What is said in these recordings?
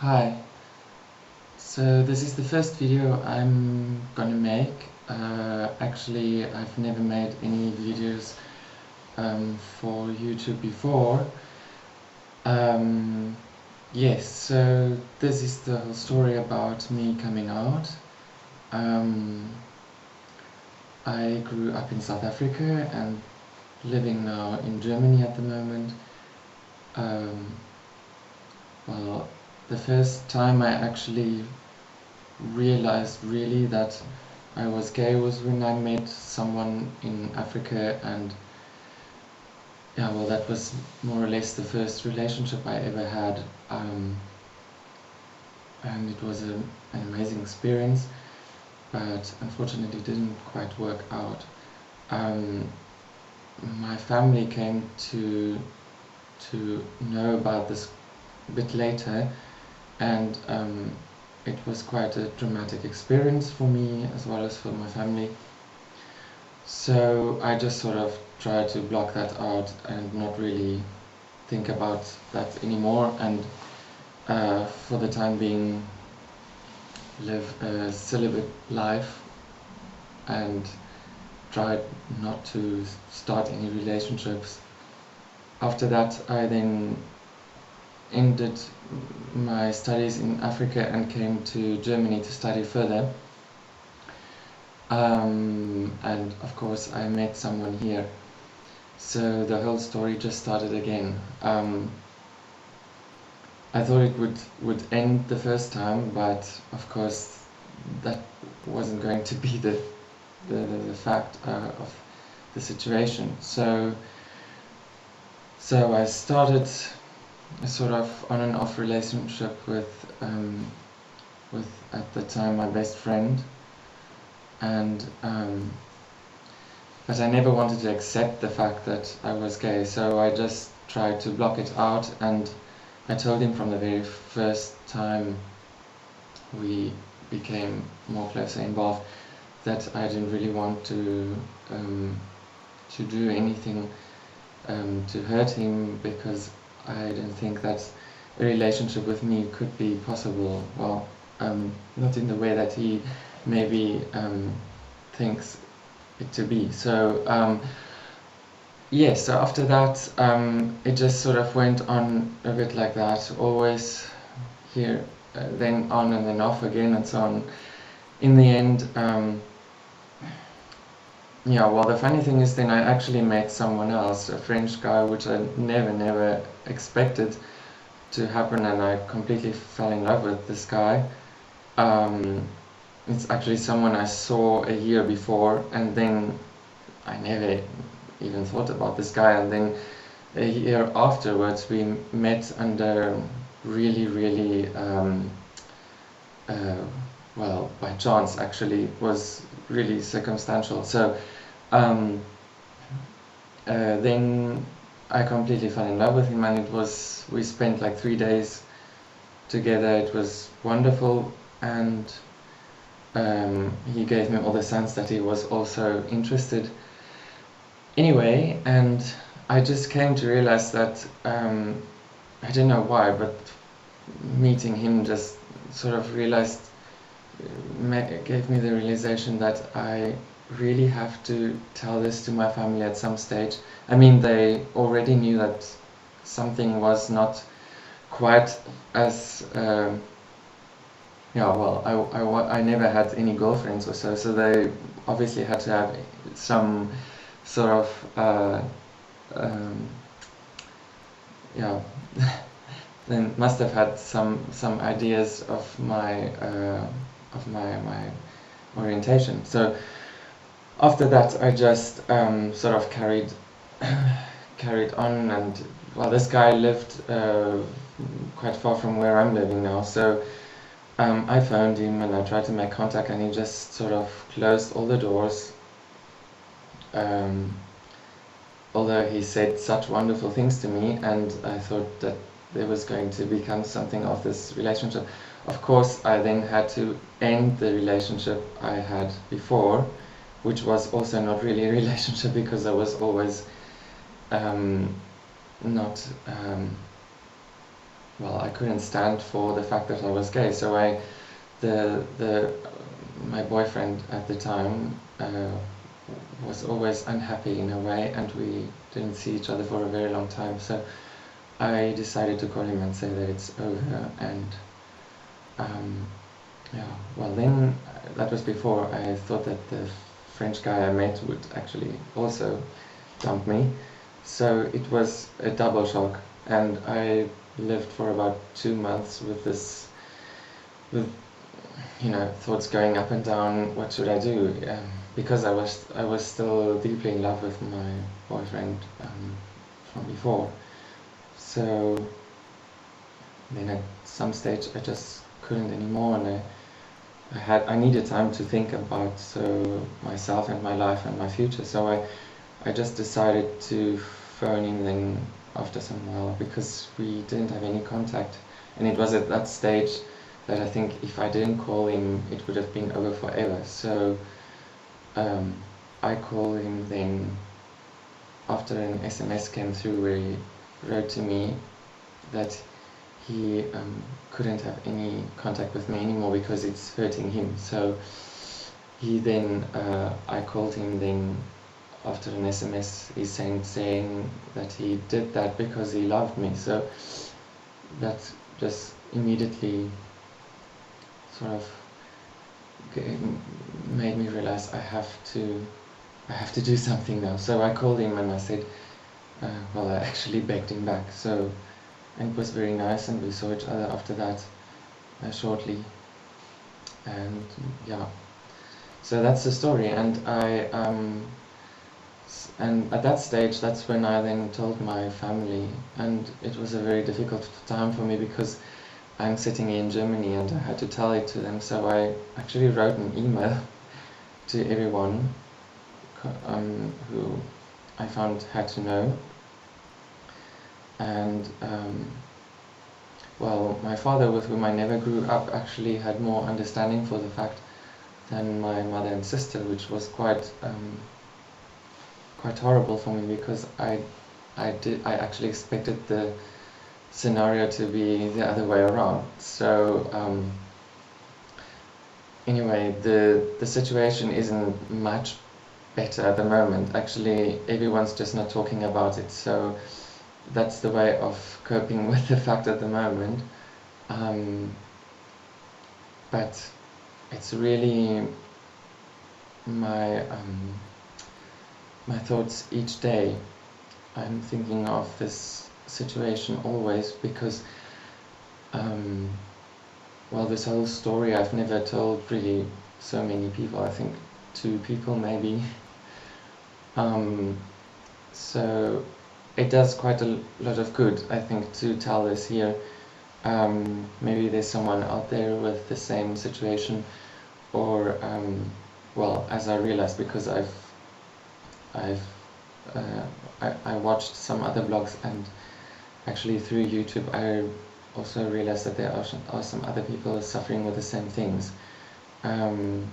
Hi, so this is the first video I'm gonna make. Actually, I've never made any videos for YouTube before. Um, yes, so this is the whole story about me coming out. Um, I grew up in South Africa and living now in Germany at the moment. Um, well, the first time I actually realized really that I was gay was when I met someone in Africa, and yeah, well, that was more or less the first relationship I ever had, and it was an amazing experience, but unfortunately didn't quite work out. Um, my family came to know about this a bit later, and it was quite a dramatic experience for me as well as for my family. So I just sort of try to block that out and not really think about that anymore, and for the time being live a celibate life and try not to start any relationships. After that, I then ended my studies in Africa and came to Germany to study further. And of course I met someone here. So the whole story just started again. I thought it would end the first time, but of course that wasn't going to be the fact of the situation. So I started a sort of on and off relationship with at the time my best friend, and but I never wanted to accept the fact that I was gay, so I just tried to block it out, and I told him from the very first time we became more closely involved that I didn't really want to do anything to hurt him, because I didn't think that a relationship with me could be possible. Well, not in the way that he maybe thinks it to be. So yes, so after that it just sort of went on a bit like that, always here, then on and then off again and so on. In the end, yeah, well, the funny thing is then I actually met someone else, a French guy, which I never expected to happen, and I completely fell in love with this guy. It's actually someone I saw a year before, and then I never even thought about this guy, and then a year afterwards we met under really well, by chance. Actually, it was really circumstantial. So then I completely fell in love with him, and we spent like 3 days together. It was wonderful, and he gave me all the signs that he was also interested. Anyway, and I just came to realize that I don't know why, but meeting him just sort of gave me the realization that I really have to tell this to my family at some stage. I mean, they already knew that something was not quite as yeah, well, I never had any girlfriends or so, so they obviously had to have some sort of yeah, they must have had some ideas of my orientation. So after that I just sort of carried on, and well, this guy lived quite far from where I'm living now, so I phoned him and I tried to make contact, and he just sort of closed all the doors, although he said such wonderful things to me, and I thought that there was going to become something of this relationship. Of course, I then had to end the relationship I had before, which was also not really a relationship, because I was always not well, I couldn't stand for the fact that I was gay. So my boyfriend at the time was always unhappy in a way, and we didn't see each other for a very long time. So I decided to call him and say that it's over. And yeah, well, then that was before I thought that the French guy I met would actually also dump me. So it was a double shock, and I lived for about 2 months with this, with thoughts going up and down. What should I do? Because I was still deeply in love with my boyfriend from before. So then at some stage I just couldn't anymore, and I needed time to think about myself and my life and my future. So I just decided to phone him then after some while, because we didn't have any contact, and it was at that stage that I think if I didn't call him, it would have been over forever. So I called him then after an SMS came through where he wrote to me that he couldn't have any contact with me anymore because it's hurting him. So he then, I called him then after an SMS, he's saying that he did that because he loved me. So that just immediately sort of made me realize I have to do something now. So I called him and I said, well, I actually begged him back. So, and it was very nice, and we saw each other after that shortly. And yeah, so that's the story. And and at that stage, that's when I then told my family, and it was a very difficult time for me because I'm sitting in Germany and I had to tell it to them. So I actually wrote an email to everyone who I found had to know. And well, my father, with whom I never grew up, actually had more understanding for the fact than my mother and sister, which was quite horrible for me, because I actually expected the scenario to be the other way around. So anyway, the situation isn't much better at the moment. Actually, everyone's just not talking about it. So that's the way of coping with the fact at the moment. But it's really my thoughts each day. I'm thinking of this situation always, because well, this whole story I've never told really so many people. I think 2 people maybe. So it does quite a lot of good, I think, to tell this here. Maybe there's someone out there with the same situation, or well, as I realized, because I watched some other blogs, and actually through YouTube I also realized that there are some other people suffering with the same things. I'm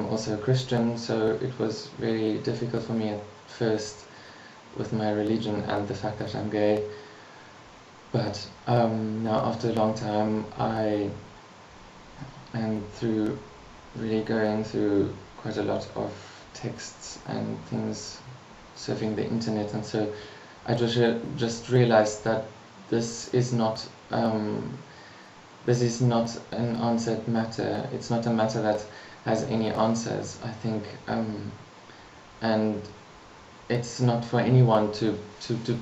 also a Christian, so it was very difficult for me at first with my religion and the fact that I'm gay. But now, after a long time, and through really going through quite a lot of texts and things, surfing the internet, and so I just realized that this is not an answered matter. It's not a matter that has any answers, I think, and it's not for anyone to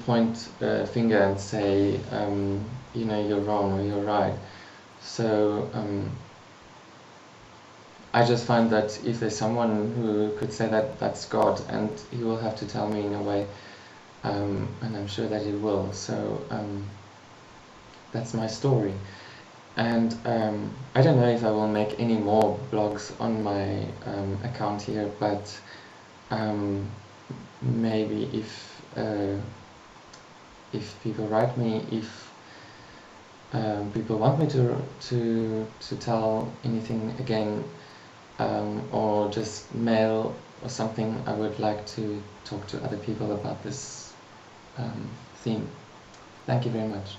point a finger and say, you're wrong or you're right. So I just find that if there's someone who could say that, that's God, and he will have to tell me in a way, and I'm sure that he will. So that's my story. And I don't know if I will make any more blogs on my account here, but maybe if people write me, if people want me to tell anything again, or just mail or something, I would like to talk to other people about this theme. Thank you very much.